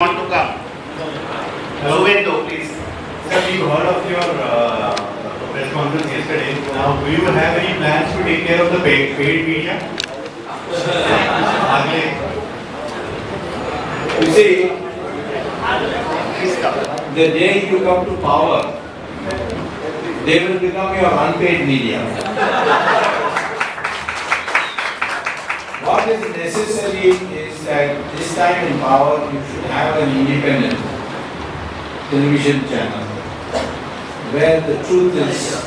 Want to come? Subramanian, please. Sir, we heard of your press conference yesterday. Now, do you have any plans to take care of the paid media? You see, Please come. the day you come to power, they will become your unpaid media. What is necessary is that this time in power you should have an independent television channel where the truth is,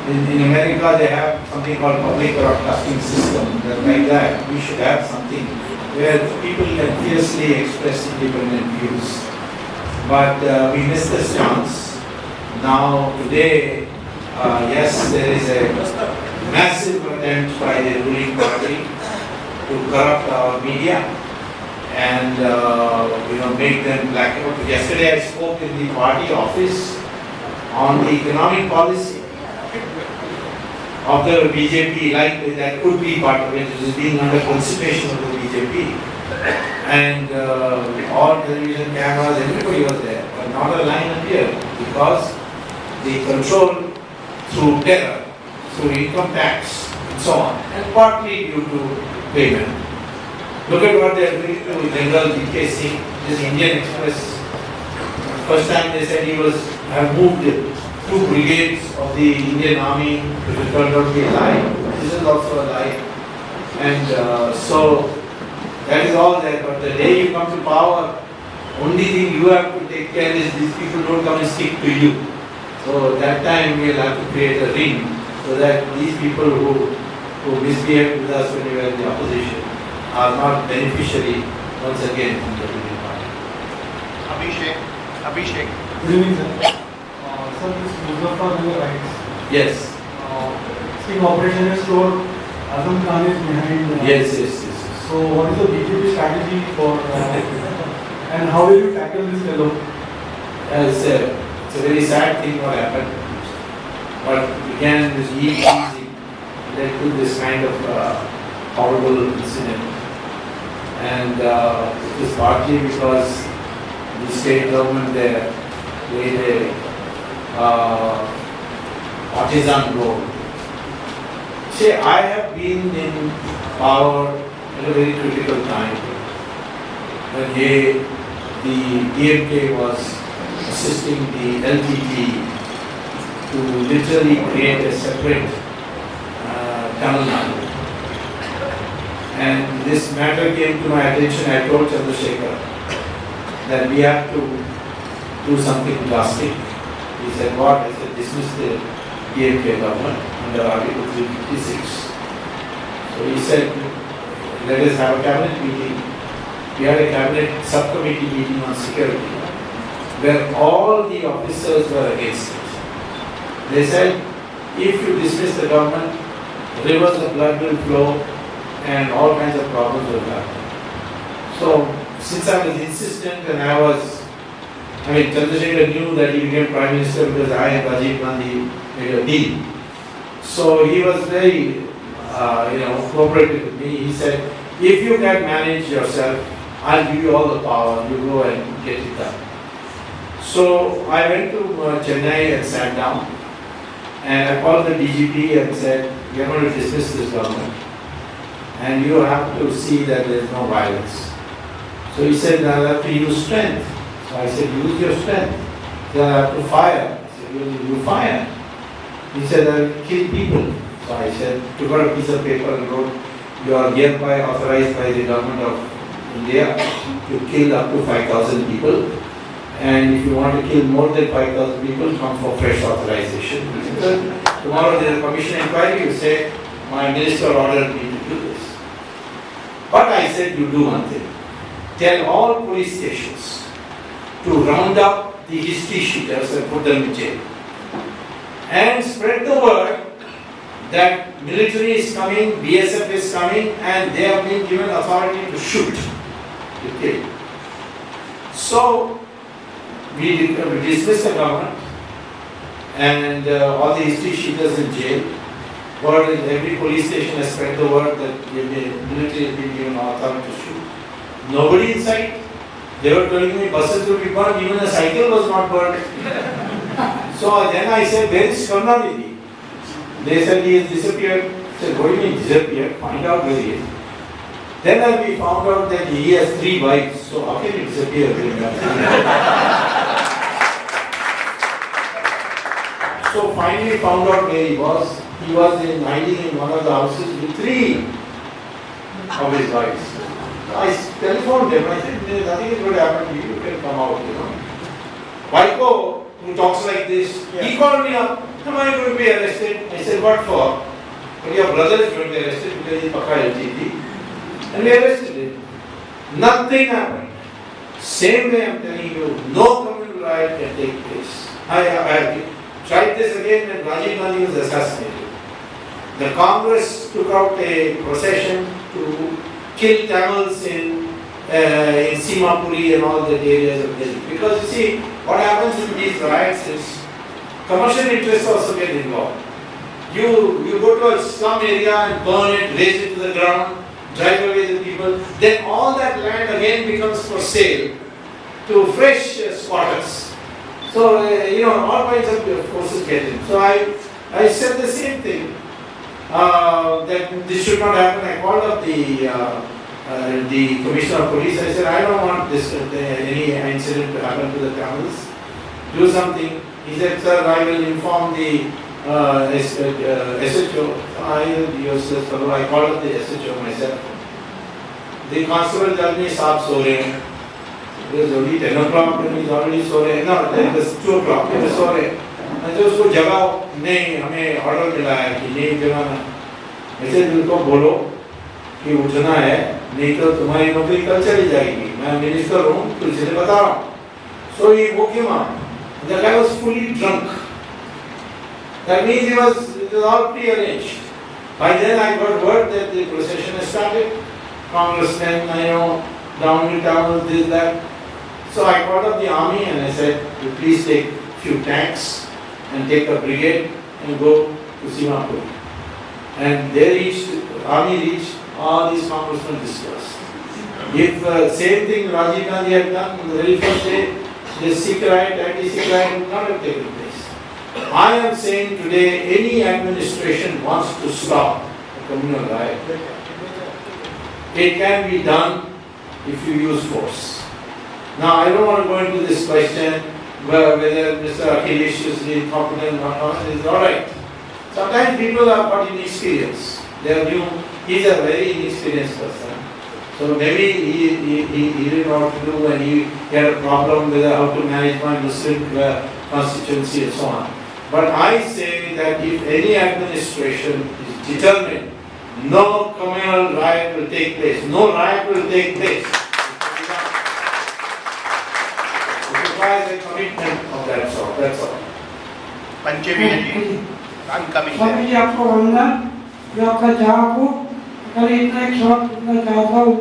in America they have something called public broadcasting system. Like that, we should have something where people can fiercely express independent views. But we missed this chance. Now today, yes, there is a massive attempt by the ruling party to corrupt our media and make them blackout. Yesterday I spoke in the party office on the economic policy of the BJP, like that could be part of it, which is being under consideration of the BJP. And all television cameras, everybody was there, but not a line appeared because the control through terror, through income tax and so on, and partly due to payment. Look at what they are doing to General DK Singh, this Indian Express. First time they said he have moved 2 brigades of the Indian Army, which has turned out to be a lie. This is also a lie. And so that is all there. But the day you come to power, only thing you have to take care is these people don't come and stick to you. So that time we will have to create a ring so that these people who misbehaved with us when we were in the opposition are not beneficiary once again from the ruling party. Abhishek. Good evening, sir. Sir, this Muzaffarnagar rights. Yes. Sting operation is told Azam Khan is behind. Yes. So, what is the BJP strategy for and how will you tackle this fellow? It's a very sad thing what happened. But again, this easy led to this kind of horrible incident. And it was partly because the state government there played a partisan role. See, I have been in power at a very critical time when the DMK was assisting the LTT to literally create a separate Tamil Nadu. And this matter came to my attention. I told Chandrasekhar that we have to do something drastic. He said, what? I said, dismiss the DMK government under Article 356. So he said, let us have a cabinet meeting. We had a cabinet subcommittee meeting on security where all the officers were against it. They said, if you dismiss the government, rivers of blood will flow and all kinds of problems will happen. So, since I was insistent and Chandrasekhar knew that he became Prime Minister because I and Rajiv Gandhi made a deal. So he was very, cooperative with me. He said, if you can manage yourself, I'll give you all the power, you go and get it done. So I went to Chennai and sat down and I called the DGP and said, we are going to dismiss this government and you have to see that there is no violence. So he said, I'll have to use strength. So I said, use your strength. He said, I have to fire. I said, you fire. He said, I'll kill people. So I said, took out a piece of paper and wrote, you are hereby authorized by the government of India to kill up to 5,000 people. And if you want to kill more than 5,000 people, come for fresh authorization. Tomorrow there is a commission inquiry, you say, my minister ordered me to do this. But I said, you do one thing. Tell all police stations to round up the history sheeters and put them in jail. And spread the word that military is coming, BSF is coming, and they have been given authority to shoot, to kill. So, we dismissed the government and all the history sheeters in jail. Word in every police station has spread the word that the military has been given authority to shoot. Nobody inside. They were telling me buses would be burned, even a cycle was not burned. So then I said, where is Karnadidi? They said he has disappeared. I said, what do you mean disappeared? Find out where he is. Then we found out that he has 3 wives, so how can he disappear? So finally found out where he was. He was hiding in one of the houses with 3 of his wives. I telephoned them. I said, nothing is going to happen to you. You can come out, you know. Vaiko, who talks like this, he called me up. Am I going to be arrested? I said, what for? But your brother is going to be arrested because he is Pakka LTT. And we arrested him. Nothing happened. Same way I am telling you, no communal riot can take place. I tried this again when Rajiv Gandhi was assassinated. The Congress took out a procession to kill Tamils in Simapuri and all the areas of Delhi. Because you see, what happens in these riots is commercial interests also get involved. You go to a slum area and burn it, raise it to the ground, drive away the people, then all that land again becomes for sale to fresh squatters. So, all kinds of forces get in. So I said the same thing, that this should not happen. I called up the Commissioner of Police. I said, I don't want this any incident to happen to the Tamils. Do something. He said, sir, I will inform the SHO. I called up the SHO myself. The constable told me, "Saab so rahe hain." It was only 10 o'clock and he's already so rahe. No, it was 2 o'clock. It was so rahe. I said, उसको जगाओ. नहीं, हमें order मिला है कि नहीं जगाना. I said, उनको बोलो कि उठना है, नहीं तो तुम्हारी नौकरी कल चली जाएगी. मैं मिनिस्टर हूँ, तो इसलिए बता रहा हूँ. So he woke him up. The guy was fully drunk. That means it was all pre-arranged. By then I got word that the procession has started. Congressmen, down with Tamils, this, that. So I called up the army and I said, please take few tanks and take a brigade and go to Simapur. And they reached, army reached, all these congressmen dispersed. If same thing Rajiv Gandhi had done on the very first day, the Sikh riot, anti-Sikh riot would not have taken place. I am saying today, any administration wants to stop a communal riot. It can be done if you use force. Now, I don't want to go into this question whether Mr. Akhilesh is incompetent or not. It's all right. Sometimes people are got inexperience. They are new. He's a very inexperienced person. So maybe he didn't know what to do and he had a problem with how to manage my Muslim constituency and so on. But I say that if any administration is determined, no communal riot will take place. No riot will take place. It requires a commitment of that sort. That's all. Panchami, I'm coming Swami ji there. आपको वंदन जो आपका जहाँ को कल इतना एक सवाल पूछना चाहता हूँ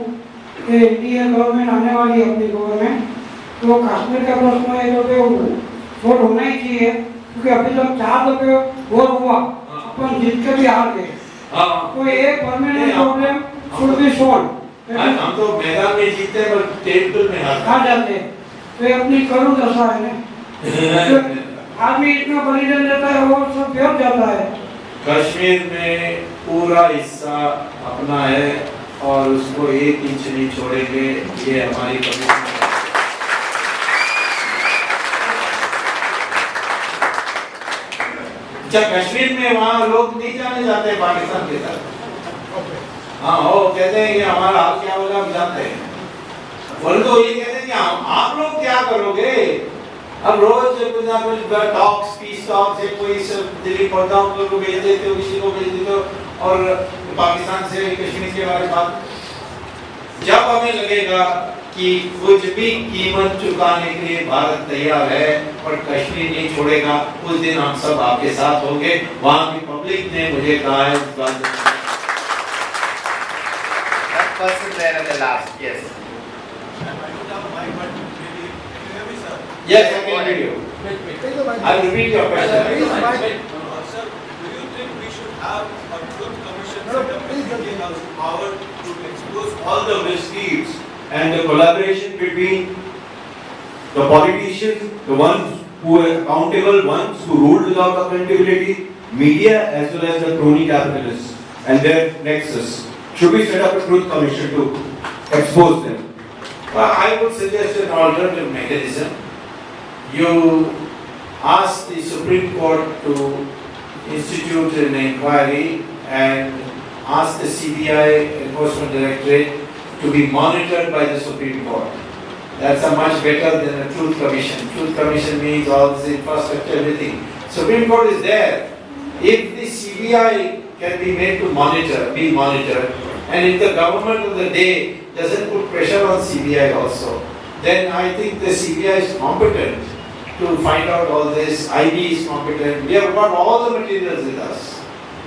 कि इंडिया गवर्नमेंट आने वाली है अपनी गवर्नमेंट तो कश्मीर का प्रश्न है जो कि वोट होना ही चाहिए क्योंकि अभी तक 4 दफे वोट हुआ अपन जीत के भी हार गए तो ये permanent problem should be solve हम तो मैदान में जीतते हैं पर टेबल में हार जाते हैं तो ये अपनी करुण दशा है ना आदमी इतना बलिदान देता है वो सब व्यर्थ जाता है कश्मीर में पूरा हिस्सा अपना है और उसको 1 इंच नहीं छोड़ेंगे ये हमारी कमिटमेंट है अच्छा कश्मीर में वहाँ लोग नहीं जाने जाते पाकिस्तान के साथ हाँ वो कहते हैं कि हमारा हाल क्या होगा हम जानते हैं बोले तो ये कहते हैं कि आप लोग क्या करोगे अब रोज कुछ ना कुछ टॉक्स पीस टॉक्स है कोई दिल्ली पड़ताओं को भेज देते हो किसी को भेज देते हो और पाकिस्तान से कश्मीर के बारे में बात जब हमें लगेगा कि कुछ भी कीमत चुकाने के लिए भारत तैयार है और कश्मीर नहीं छोड़ेगा उस दिन हम सब आपके साथ होंगे वहाँ की पब्लिक ने मुझे कहा है That person there at the last, yes. Yes, I can hear you. I'll repeat your question. Sir, do you think we should have a truth commission set up in Indian House power to expose all the misdeeds and the collaboration between the politicians, the ones who are accountable, ones who rule without accountability, media as well as the crony capitalists and their nexus. Should we set up a truth commission to expose them? Well, I would suggest an alternative mechanism. You ask the Supreme Court to institute an inquiry and ask the CBI Enforcement Directorate to be monitored by the Supreme Court. That's a much better than a truth commission. Truth commission means all this infrastructure, everything. Supreme Court is there. If the CBI can be made to be monitored, and if the government of the day doesn't put pressure on CBI also, then I think the CBI is competent to find out all this. IB is competent. We have got all the materials with us.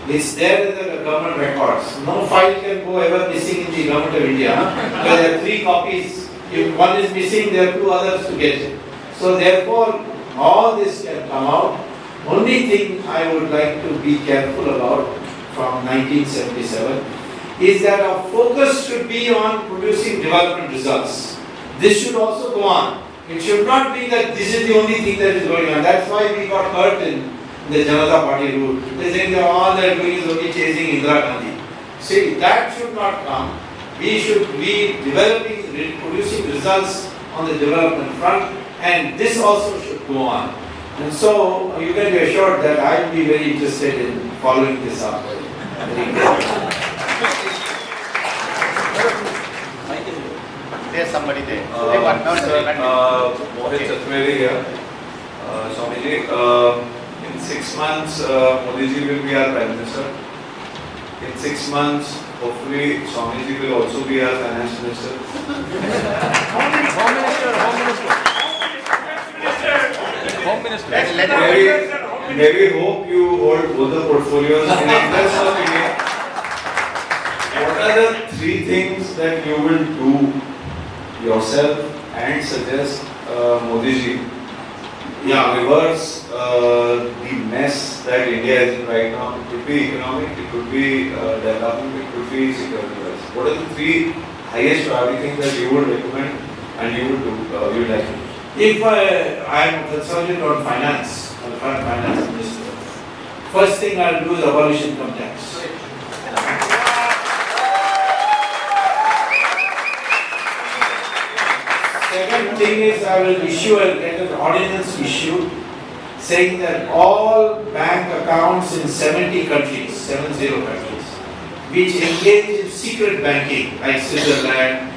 It's there in the government records. No file can go ever missing in the government of India. Because there are 3 copies. If one is missing, there are 2 others to get it. So therefore, all this can come out. Only thing I would like to be careful about from 1977 is that our focus should be on producing development results. This should also go on. It should not be that this is the only thing that is going on. That's why we got hurt in the Janata Party rule. They think that all they are doing is only chasing Indira Gandhi. See, that should not come. We should be producing results on the development front, and this also should go on. And so, you can be assured that I will be very interested in following this up. There's somebody there. Mohit Chaturvedi here. Swamiji, in 6 months, Modi ji will be our Prime Minister. In 6 months, hopefully, Swamiji will also be our Finance Minister. Home Minister. Maybe hope you hold both the portfolios in the interest of India. What are the 3 things that you will do yourself and suggest Modi ji reverse the mess that India is in right now? It could be economic, it could be development, it could be security wise. What are the 3 highest priority things that you would recommend and you would do, you would like to do? If I am consulted on finance, on the finance minister, first thing I will do is abolish income tax. Second thing is I will get an ordinance issued saying that all bank accounts in 70 countries, which engage in secret banking, like Switzerland,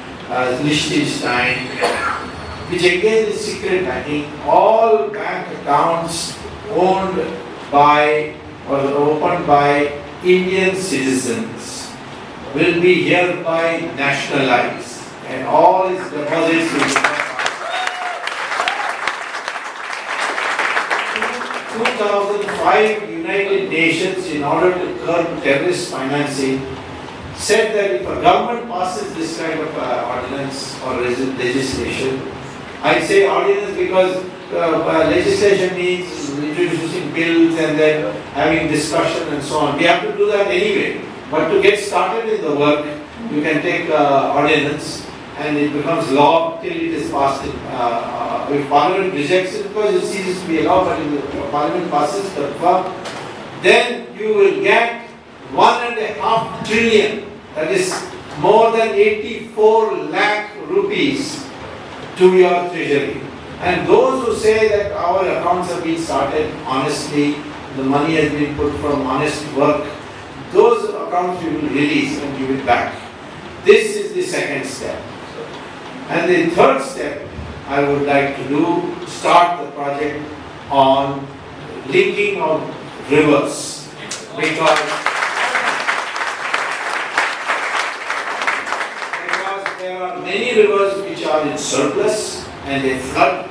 Liechtenstein, which engage in secret banking, all bank accounts owned by or opened by Indian citizens will be hereby nationalized, and all its deposits will be 2005 United Nations, in order to curb terrorist financing, said that if a government passes this kind of ordinance or legislation, I say ordinance because legislation means introducing bills and then having discussion and so on. We have to do that anyway. But to get started in the work, you can take ordinance and it becomes law till it is passed. If Parliament rejects it, because it ceases to be a law, but if Parliament passes the law, then you will get 1.5 trillion, that is more than 84 lakh rupees to your treasury. And those who say that our accounts have been started honestly, the money has been put from honest work, those accounts we will release and give it back. This is the second step. And the third step I would like to do, start the project on linking of rivers, because there are many rivers which are in surplus and they flood.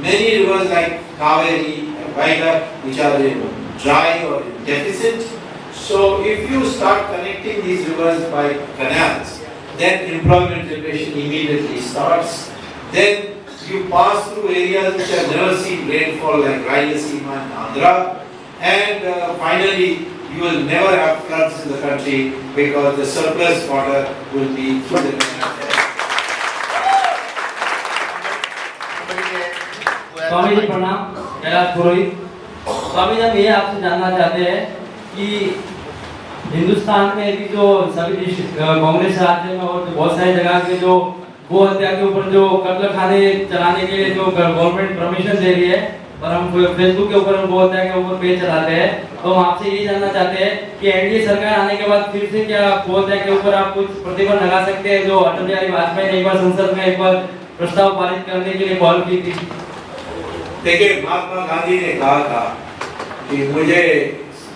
Many rivers like Kaveri and Vaiga which are in dry or in deficit. So if you start connecting these rivers by canals, then employment generation immediately starts. Then you pass through areas which have never seen rainfall like Rayalaseema and Andhra, and finally you will never have floods in the country because the surplus water will be through the canal. Swami ji प्रणाम, कैलाश पुरोहित। स्वामी जी, हम ये आपसे जानना चाहते हैं कि हिंदुस्तान में भी जो सभी कांग्रेस राज्य में और बहुत सारी जगह के जो गो हत्या के ऊपर जो कत्ल खाने चलाने के लिए जो गवर्नमेंट परमिशन दे रही है, और हम फेसबुक के ऊपर हम गो हत्या के ऊपर पेज चलाते हैं, तो हम आपसे ये जानना चाहते हैं कि एनडीए सरकार आने के बाद फिर से क्या गो हत्या के ऊपर आप कुछ प्रतिबंध लगा सकते हैं, जो अटल बिहारी वाजपेयी ने एक बार संसद में एक बार प्रस्ताव पारित करने के लिए कॉल की थी। देखिए, महात्मा गांधी ने कहा था कि मुझे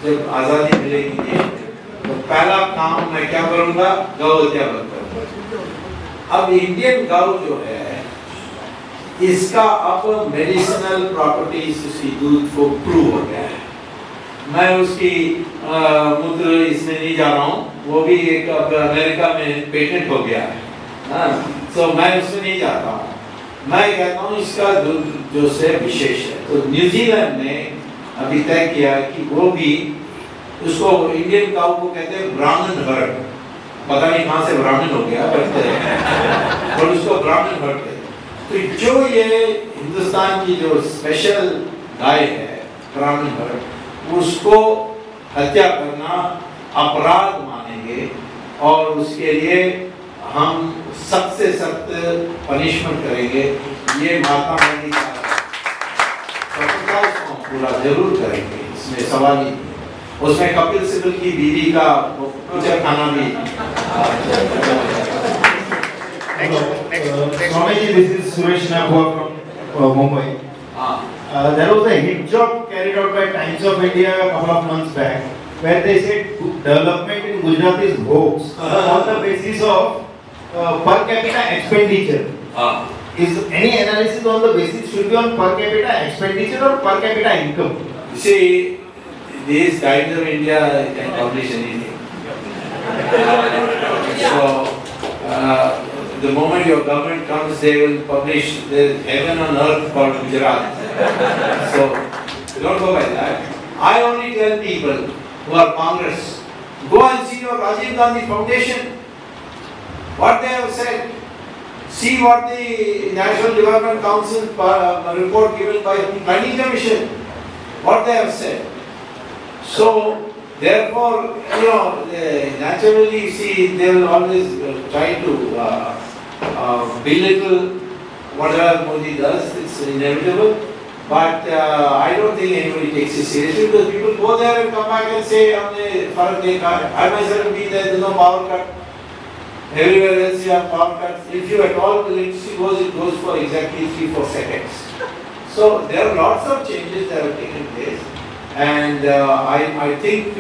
जब आजादी मिलेगी तो पहला काम मैं क्या करूंगा, गौ हत्या बंद करूंगा। अब इंडियन गौ जो है इसका अब मेडिसिनल प्रॉपर्टीज उसकी दूध को प्रूव हो गया है। मैं उसकी मूत्र इसमें नहीं जा रहा हूँ, वो भी एक अब अमेरिका में पेटेंट हो गया है, तो मैं उसमें नहीं जाता हूँ। मैं कहता हूँ इसका दूध जो से विशेष है। तो न्यूजीलैंड ने अभी तय किया कि वो भी उसको इंडियन काऊ को कहते हैं ब्राह्मण हर्ड, पता नहीं कहाँ से ब्राह्मण हो गया और उसको ब्राह्मण हर्ड कहते हैं। तो जो ये हिंदुस्तान की जो स्पेशल गाय है ब्राह्मण हर्ड, उसको हत्या करना अपराध मानेंगे और उसके लिए हम सख्त से सख्त पनिशमेंट करेंगे। ये महात्मा गांधी का स्वतंत्रता उसको पूरा जरूर करेंगे, इसमें सवाल ही नहीं। उसमें कपिल सिब्बल की बीवी का पूजा खाना भी। Swamy, this is Suresh Nagwa from Mumbai. There was a hit job carried out by Times of India a couple of months back, where they said development in Gujarat is hoax on the basis of per capita expenditure. Is any analysis on the basis should be on per capita expenditure or per capita income? You see, these Times of India can publish anything. So, the moment your government comes, they will publish the heaven on earth called Gujarat. So, don't go by that. I only tell people who are Congress, go and see your Rajiv Gandhi Foundation, what they have said. See what the National Development Council report given by Planning Commission, what they have said. So, therefore, naturally, see, they will always try to belittle whatever Modi does. It's inevitable. But I don't think anybody takes it seriously, because people go there and come back and say, I myself have been there, there's no power cut. Everywhere else you have power cuts. If you at all the electricity goes, it goes for exactly 3-4 seconds. So there are lots of changes that have taken place. And I think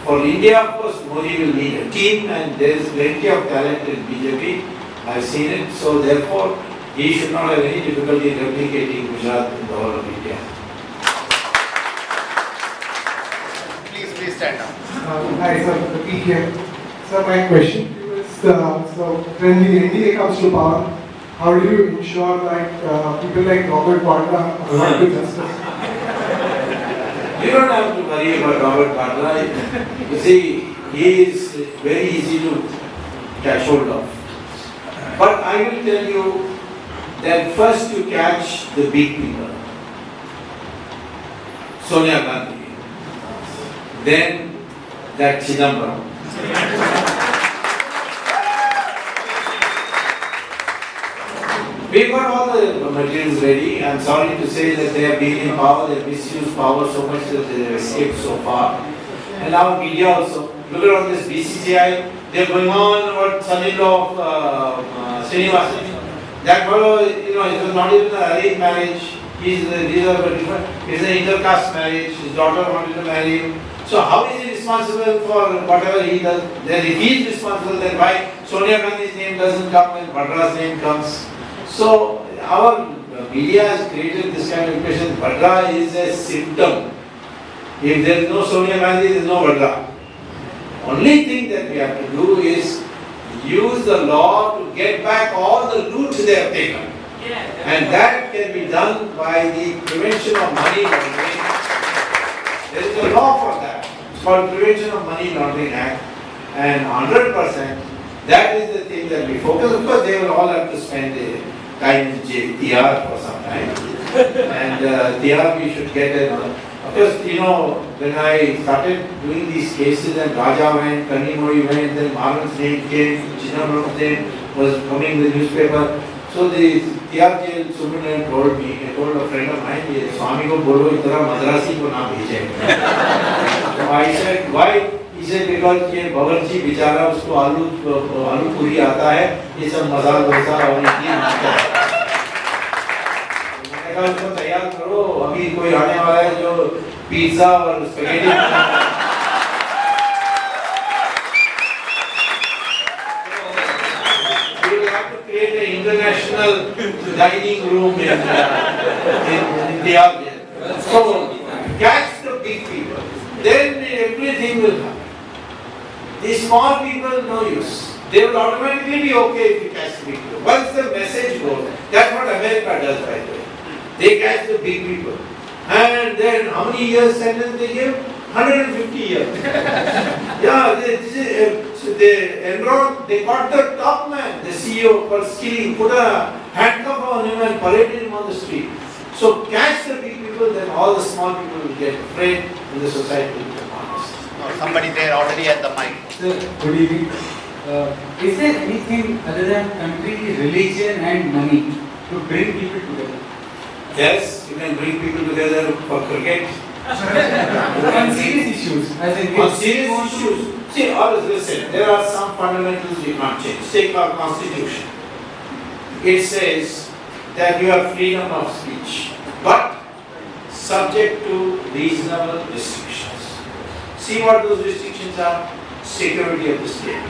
for India, of course, Modi will need a team, and there is plenty of talent in BJP. I've seen it. So therefore, he should not have any difficulty in replicating Gujarat in the whole of India. Please stand up. Hi, sir. Pratik here. Sir, my question to you is, so when the NDA comes to power, how do you ensure that people like Robert Vadra are brought to justice? You don't have to worry about Robert Vadra. You see, he is very easy to catch hold of. But I will tell you that first you catch the big people. Sonia Gandhi. Then that Chidambaram. We've got all the materials ready. I'm sorry to say that they have been in power, they have misused power so much that they have escaped so far. And our media also. Look at all this BCCI. They're going on about son-in-law of Srinivasan. That fellow, it was not even an arranged marriage. He's an intercaste marriage. His daughter wanted to marry him. So how is he responsible for whatever he does? Then if he is responsible, then why Sonia Gandhi's name doesn't come and Vadra's name comes? So our media has created this kind of impression. Vadra is a symptom. If there is no Sonia Gandhi, there is no Vadra. Only thing that we have to do is use the law to get back all the loot they have taken. And that can be done by the Prevention of Money Laundering. There is a law for that. It's called Prevention of Money Laundering Act. And 100%, that is the thing that we focus. Of course, they will all have to spend time in JTR for some time. And we should get it. Of course, you know, when I started doing these cases and Raja went, Kanimori went, then Marvin's name came, Chinnam's name was coming in the newspaper. So the TR Subramanian told me, I told a friend of mine, Swamy ko bolo itara Madrasi ko na bheje. So I said, why? He said, because ये बावर्ची बेचारा उसको आलू पूरी आता है, ये सब मसाला डोसा और इडली बनाता है। मैंने कहा उसको तैयार करो, अभी कोई आने वाला है जो पिज़्ज़ा और spaghetti create an international dining room in India. So catch the big people, then everything will happen. The small people no use. They will automatically be okay if you catch the big people. Once the message goes, that's what America does by the way. They catch the big people. And then how many years sentence they give? 150 years. Yeah, they enrolled, they got the top man, the CEO for skilling, put a handcuff on him and paraded him on the street. So catch the big people, then all the small people will get afraid and the society will become honest. Somebody there already at the mic. Sir, good evening. Is there anything other than country, religion and money to bring people together? Yes, you can bring people together for cricket. On serious issues, as in On serious issues. See, always listen, there are some fundamentals you can't change. Take our constitution. It says that you have freedom of speech, but subject to reasonable restrictions. See what those restrictions are? Security of the state,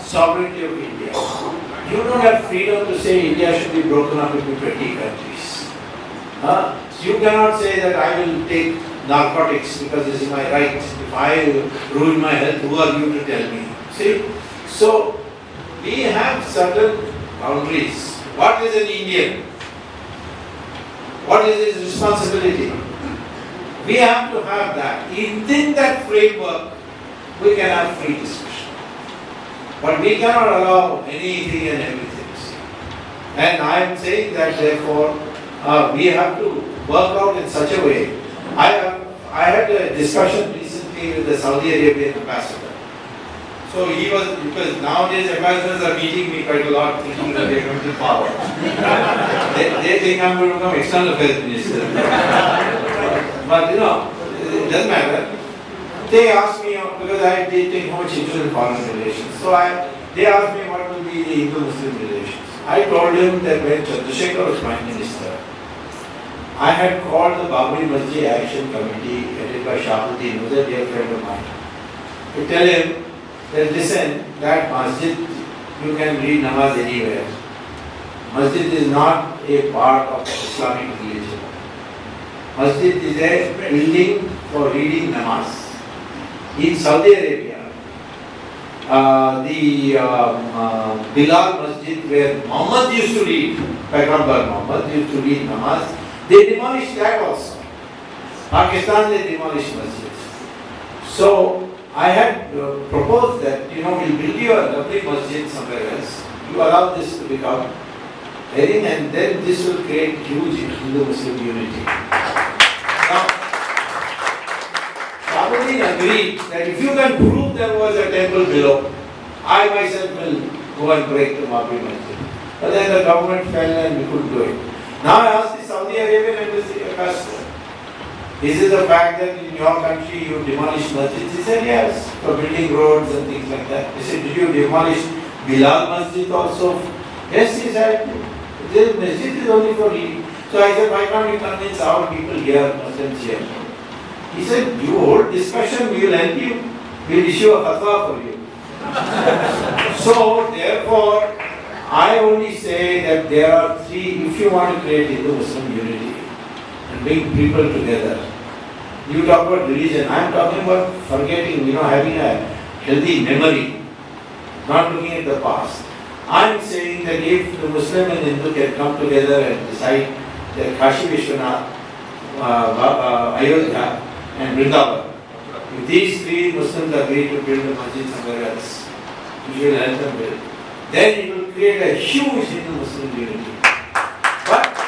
sovereignty of India. You don't have freedom to say India should be broken up into 20 countries. You cannot say that I will take narcotics because this is my right. If I ruin my health, who are you to tell me? See? So, we have certain boundaries. What is an Indian? What is his responsibility? We have to have that. Within that framework, we can have free discussion. But we cannot allow anything and everything. And I am saying that therefore, we have to work out in such a way. I had a discussion recently with the Saudi Arabian ambassador. So he was, because nowadays ambassadors are meeting me quite a lot, thinking that they are going to power. they think I am going to become external affairs minister. But you know, it doesn't matter. They asked me, because I did take much interest in foreign relations, so they asked me what will be the Hindu-Muslim relations. I told him that when Chandrasekhar was Prime Minister, I had called the Babri Masjid Action Committee headed by Shahabuddin, who was a dear friend of mine, to tell him that listen, that masjid, you can read namaz anywhere. Masjid is not a part of Islamic religion. Masjid is a building for reading namaz. In Saudi Arabia, the Bilal Masjid where Muhammad used to read, Paighambar Muhammad used to read namaz, they demolished that also. Pakistan, they demolished masjids. So I had proposed that, we'll build you a lovely masjid somewhere else. You allow this to become heading, and then this will create huge Hindu-Muslim unity. Now, Shahabuddin agreed that if you can prove there was a temple below, I myself will go and break the Babri Masjid. But then the government fell and we couldn't do it. Now I asked the Saudi Arabian ambassador, is it the fact that in your country you demolished masjids? He said yes, for building roads and things like that. He said, did you demolish Bilal Masjid also? Yes, he said, this masjid is only for reading. So I said, why can't you convince our people here, Muslims here? He said, you hold discussion, we will help you. We will issue a fatwa for you. So therefore, I only say that there are three, if you want to create Hindu-Muslim unity and bring people together. You talk about religion, I am talking about forgetting, having a healthy memory, not looking at the past. I am saying that if the Muslim and Hindu can come together and decide that Kashi Vishwanath, Ayodhya and Vrindavan, if these three Muslims agree to build a masjid somewhere else, we will help them build. Then it will create a huge Hindu-Muslim unity. But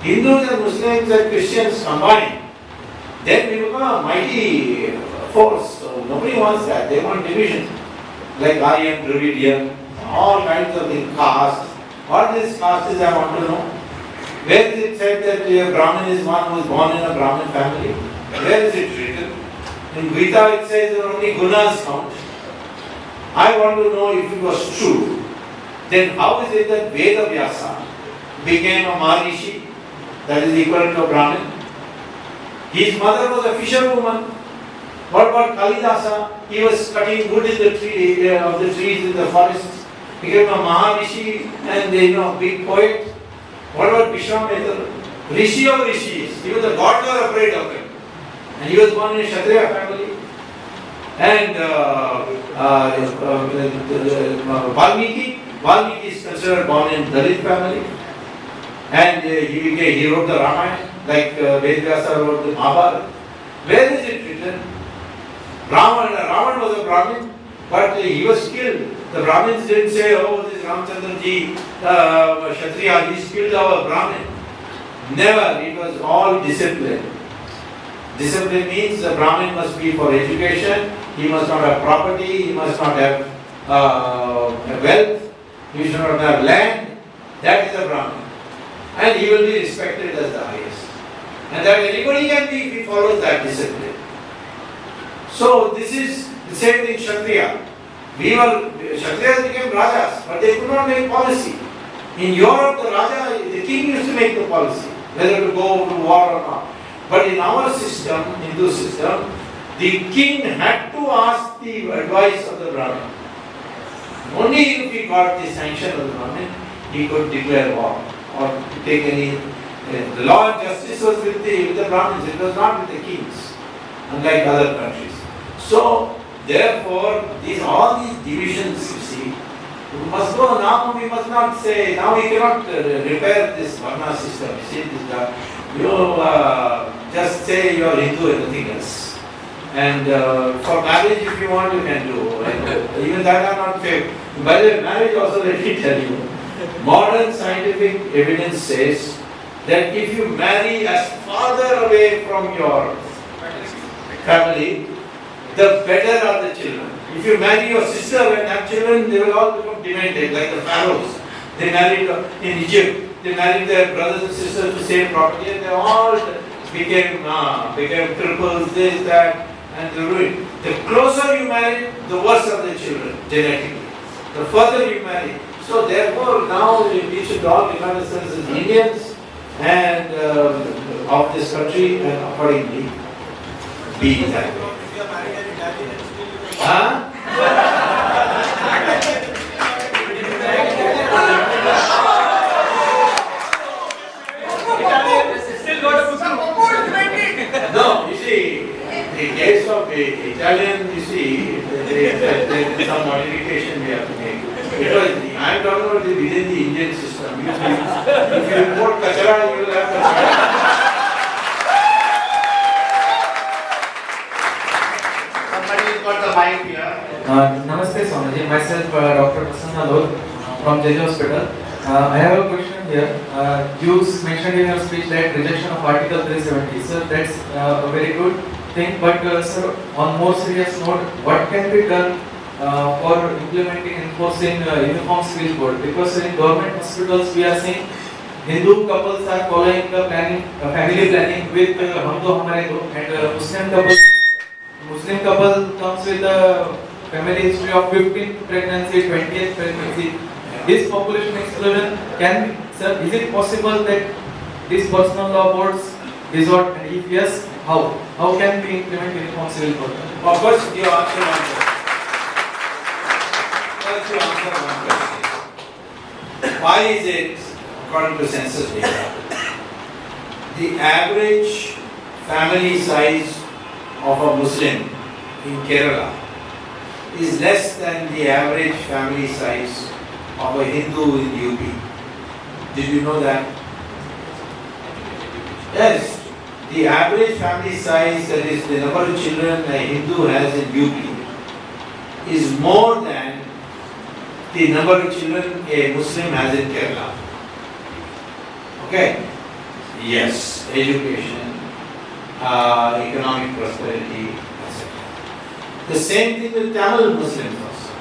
Hindus and Muslims and Christians combined, then we become a mighty force. So nobody wants that. They want division. Like Aryan, Dravidian, all kinds of things, caste. What is caste I want to know. Where is it said that a Brahmin is one who is born in a Brahmin family? Where is it written? In Gita it says only gunas count. I want to know if it was true. Then how is it that Veda Vyasa became a Maharishi, that is equal to a Brahmin? His mother was a fisherwoman. What about Kalidasa? He was cutting wood in the tree, of the trees in the forest. Became a Maharishi and big poet. What about Vishwamitra? Rishi of Rishis. Even the gods were afraid of him. And he was born in a Kshatriya family. And Valmiki is considered born in Dalit family. And he wrote the Ramayana, like Vedvyasa wrote the Mahabharata. Where is it written? Ravan was a Brahmin, but he was killed. The Brahmins didn't say, oh, this Ramchandra ji, Kshatriya, he killed our Brahmin. Never. It was all discipline. Discipline means the Brahmin must be for education, he must not have property, he must not have wealth, he should not have land. That is a Brahmin. And he will be respected as the highest. And that anybody can be if he follows that discipline. So this is the same thing Kshatriya. Kshatriyas became Rajas, but they could not make policy. In Europe, the king used to make the policy, whether to go to war or not. But in our system, Hindu system, the king had to ask the advice of the Brahmin. Only if he got the sanction of the Brahmin, he could declare war or take any. The law and justice was with the Brahmins, it was not with the kings, unlike other countries. So, therefore, all these divisions, you see, we must go now. We must not say, now we cannot repair this Varna system. You see, just say you are Hindu and nothing else. And for marriage, if you want, you can do. And even that are not fair. By the way, marriage also, let me tell you, modern scientific evidence says that if you marry as farther away from your family, the better are the children. If you marry your sister and have children, they will all become demented, like the pharaohs. They married in Egypt. They married their brothers and sisters to the same property, and they all became cripples, this, that, and they ruined. The closer you marry, the worse are the children genetically. The further you marry. So therefore, now we should all regard ourselves as Indians and of this country, and accordingly be that way. If you are married an Italian and still you can... Huh? No, you see, in case of Italian, you see, there is some modification we have to make. Because I am talking about within the Indian system. If you import kachara, you will have kachara. Somebody got the mic here. Namaste Swamiji, myself Dr. Prasanna Lod from JJ Hospital. I have a question here. You mentioned in your speech that rejection of Article 370. So that's a very good thing. But sir, on more serious note, what can be done for implementing, enforcing uniform civil code? Because in government hospitals we are seeing Hindu couples are following the planning, family planning with Hum Do Hamare Do, and Muslim couple comes with a family history of 15th pregnancy, 20th pregnancy. This population explosion can be, sir, is it possible that these personal law boards resort, and if yes, how? How can we implement uniform civil code? Of course, you answer one question. First, you answer one question. Why is it, according to census data, the average family size of a Muslim in Kerala is less than the average family size of a Hindu in UP? Did you know that? Yes, the average family size, that is the number of children a Hindu has in UP, is more than the number of children a Muslim has in Kerala. Okay? Yes, education, economic prosperity, etc. The same thing with Tamil Muslims also.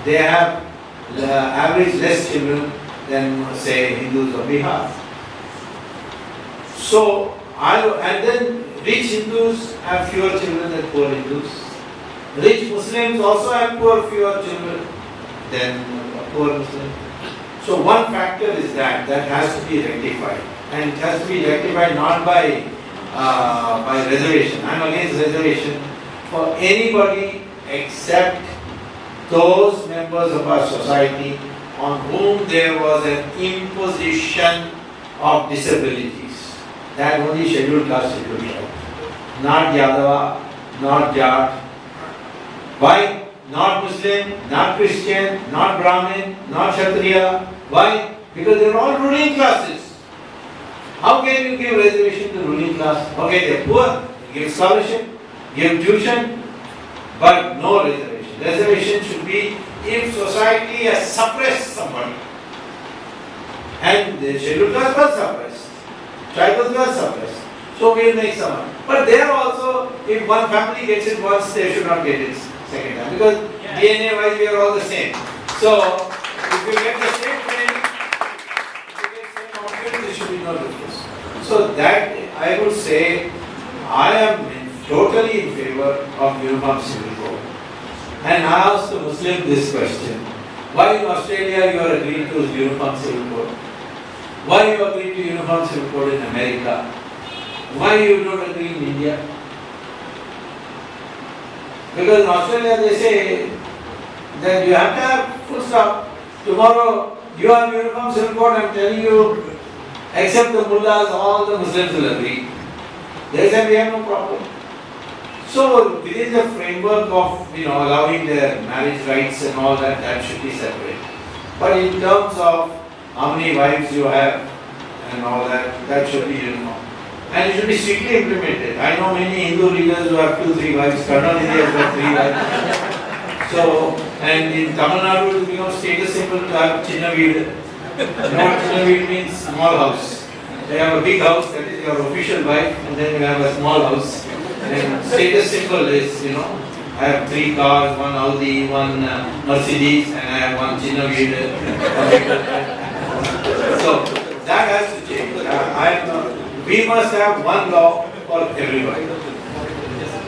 They have average less children than, say, Hindus of Bihar. So, and then rich Hindus have fewer children than poor Hindus. Rich Muslims also have fewer children than poor Muslims. So one factor is that has to be rectified, and it has to be rectified not by reservation. I'm against reservation for anybody except those members of our society on whom there was an imposition of disabilities. That only scheduled caste, scheduled tribe. Not Yadava, not Jat. Why? Not Muslim, not Christian, not Brahmin, not Kshatriya. Why? Because they are all ruling classes. How can you give reservation to ruling class? Okay, they are poor, give scholarship, give tuition, but no reservation. Reservation should be if society has suppressed somebody. And the scheduled class was suppressed. Tribals were suppressed. So we will make someone. But there also, if one family gets it once, they should not get it second time. Because DNA wise we are all the same. So if you get the same training, if you get same opportunity, there should be no difference. So that I would say I am totally in favor of uniform civil code. And I asked the Muslim this question. Why in Australia you are agreeing to uniform civil code? Why you agree to uniform civil code in America? Why you don't agree in India? Because in Australia they say that you have to have full stop. Tomorrow you have uniform civil code, I am telling you, except the mullahs, all the Muslims will agree. They say we have no problem. So within the framework of allowing their marriage rights and all that, that should be separate. But in terms of how many wives you have and all that, that should be uniform. And it should be strictly implemented. I know many Hindu leaders who have 2-3 wives. Karnataka has got 3 wives. So, and in Tamil Nadu it will become status symbol to have Chinna Veedu. You know what Chinna Veedu means? Small house. They have a big house, that is your official wife, and then you have a small house. And status symbol is, I have 3 cars, 1 Audi, 1 Mercedes, and I have 1 Chinna Veedu. So, that has to change. We must have one law for everybody.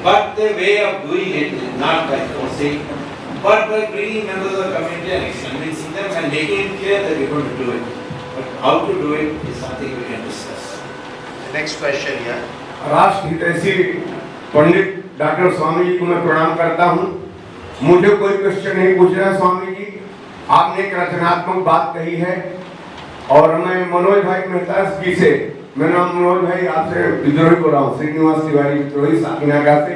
But the way of doing it is not by forcing, but by bringing members of the community and convincing them and making it clear that we are going to do it. But how to do it is something we can discuss. Next question here. राष्ट्र हितैषी पंडित doctor Swami ji को मैं प्रणाम करता हूँ। मुझे कोई question नहीं पूछ रहा स्वामी जी, आपने एक रचनात्मक बात कही है और मैं मनोज भाई मेहता जी से, मेरा नाम मनोज भाई, आपसे विद्रोही बोल रहा हूँ, श्रीनिवास तिवारी विद्रोही साकिनागा से।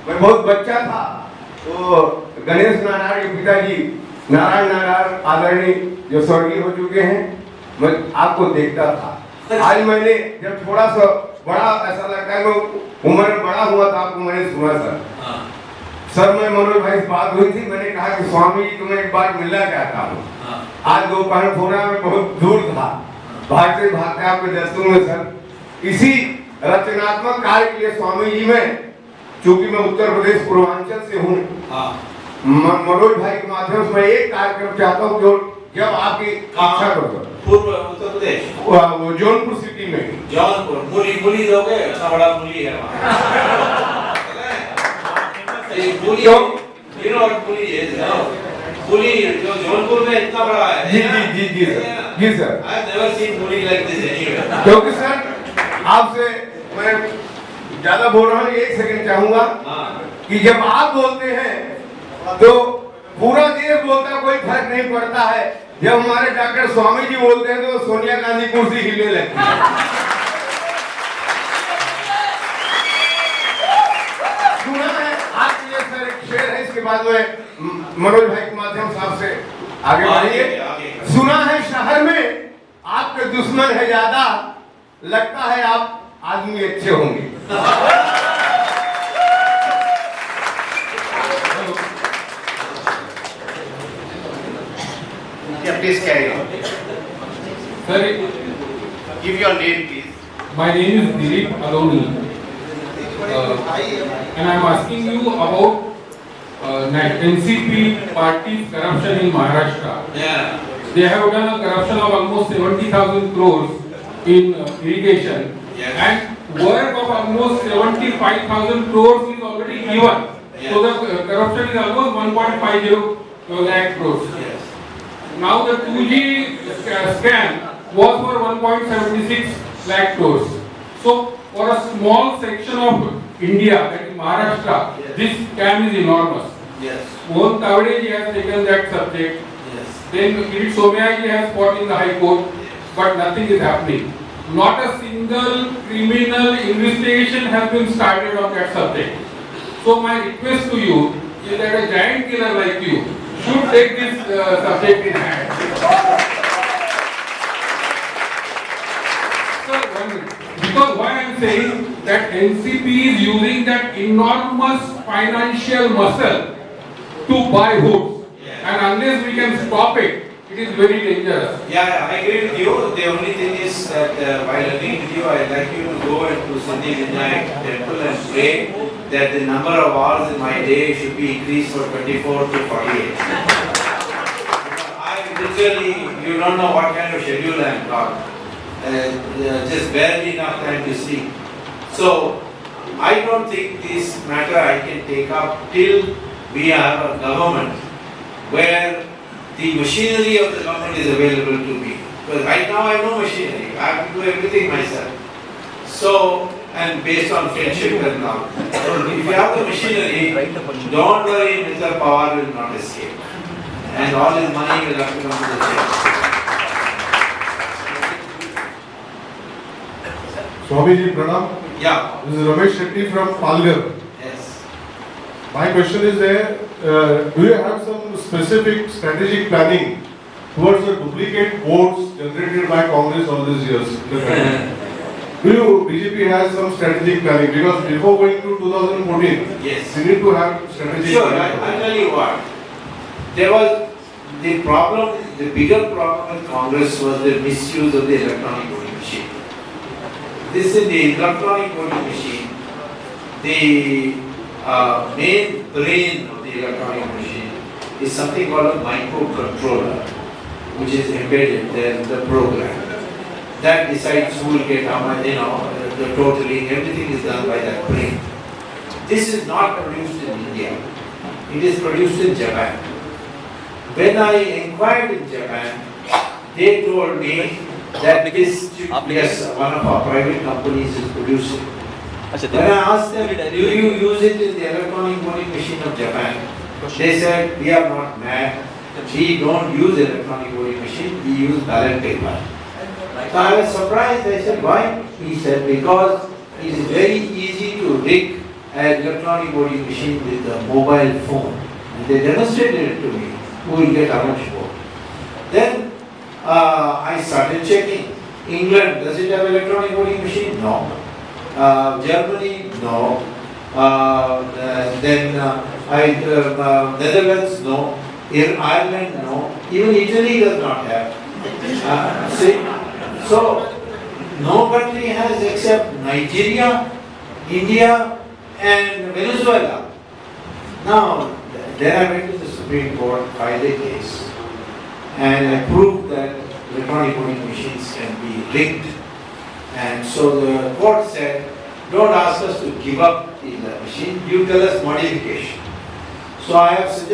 मैं बहुत बच्चा था तो गणेश नारायण के पिताजी नारायण नारायण आदरणीय जो स्वर्गीय हो चुके हैं, मैं आपको देखता था। आज मैंने जब थोड़ा सा बड़ा ऐसा लगता है, मैं उम्र में बड़ा हुआ था, आपको मैंने सुना सर मैं मनोज भाई से बात हुई थी, मैंने कहा कि स्वामी जी तुम्हें एक बार मिलना चाहता हूँ। आज दोपहर फोना में बहुत दूर था, भागते भागते आपके दस्तूर में सर। इसी रचनात्मक कार्य के लिए स्वामी जी में, चूंकि मैं उत्तर प्रदेश पूर्वांचल से हूँ, मनोज भाई के माध्यम से मैं एक कार्यक्रम चाहता हूँ जो जब आपकी इच्छा करो। पूर्व उत्तर प्रदेश, वो जौनपुर सिटी में। जौनपुर मुली दोगे? इतना बड़ा मुली है वहाँ। मुली, मुली जो जौनपुर में इतना बड़ा है। जी सर। I've never seen मुली like this anywhere. क्योंकि सर आपसे मैं ज्यादा बोल रहा हूँ, 1 सेकंड चाहूंगा कि जब आप बोलते हैं तो पूरा देश बोलता, कोई फर्क नहीं पड़ता है। जब हमारे डॉक्टर स्वामी जी बोलते हैं तो सोनिया गांधी कुर्सी हिलने लगती है। सुना है आपके लिए सर एक शेर है, इसके बाद में मनोज भाई के माध्यम से आपसे आगे बढ़िए। सुना है शहर में आपके दुश्मन है ज्यादा, लगता है आप आदमी अच्छे होंगे। Yeah, please carry on. Sir, Give your name, please. My name is Dilip Aloni, and I am asking you about NCP party's corruption in Maharashtra. Yeah. They have done a corruption of almost 70,000 crores in irrigation, and work of almost 75,000 crores is already given. So the corruption is almost 1.50 lakh crores. Now the 2G scam was for 1.76 lakh crores. So for a small section of India, that is Maharashtra, this scam is enormous. Mohan Tavade has taken that subject. Then Swamy has fought in the High Court, but nothing is happening. Not a single criminal investigation has been started on that subject. So my request to you is that a giant killer like you should take this subject in hand. Because why I am saying that NCP is using that enormous financial muscle to buy votes, and unless we can stop it, it is very dangerous. Yeah, I agree with you. The only thing is that while agreeing with you, I'd like you to go into Siddhivinayak temple and pray that the number of hours in my day should be increased from 24 to 48. I literally, you don't know what kind of schedule I am got. Just barely enough time to sleep. So, I don't think this matter I can take up till we have a government where the machinery of the government is available to me. Because right now I have no machinery. I have to do everything myself. So, and based on friendship and all. If you have the machinery, don't worry, Mr. Power will not escape. And all his money will have to come to the church. Swamiji Pranam. Yeah. This is Ramesh Shetty from Palghar. Yes. My question is there, do you have some specific strategic planning towards the duplicate votes generated by Congress all these years in the country? Do you, BJP has some strategic planning? Because before going to 2014, yes, we need to have strategic sure, planning. I'll tell you what. There was the problem, the bigger problem with Congress was the misuse of the electronic voting machine. This is the electronic voting machine. The main brain of the electronic machine is something called a microcontroller, which is embedded there in the program. That decides who will get how much, the totaling, everything is done by that brain. This is not produced in India. It is produced in Japan. When I inquired in Japan, they told me that this, yes, one of our private companies is producing. When I asked them, do you use it in the electronic voting machine of Japan? They said, we are not mad. We don't use electronic voting machine, we use ballot paper. So I was surprised. I said, why? He said, because it is very easy to rig an electronic voting machine with a mobile phone. And they demonstrated it to me, who will get how much vote. Then I started checking. England, does it have electronic voting machine? No. Germany? No. Netherlands? No. Ireland? No. Even Italy does not have. See? So, no country has except Nigeria, India and Venezuela. Now, then I went to the Supreme Court, filed a case, and I proved that electronic voting machines can be rigged. And so the court said, don't ask us to give up the machine, you tell us modification. So I have suggested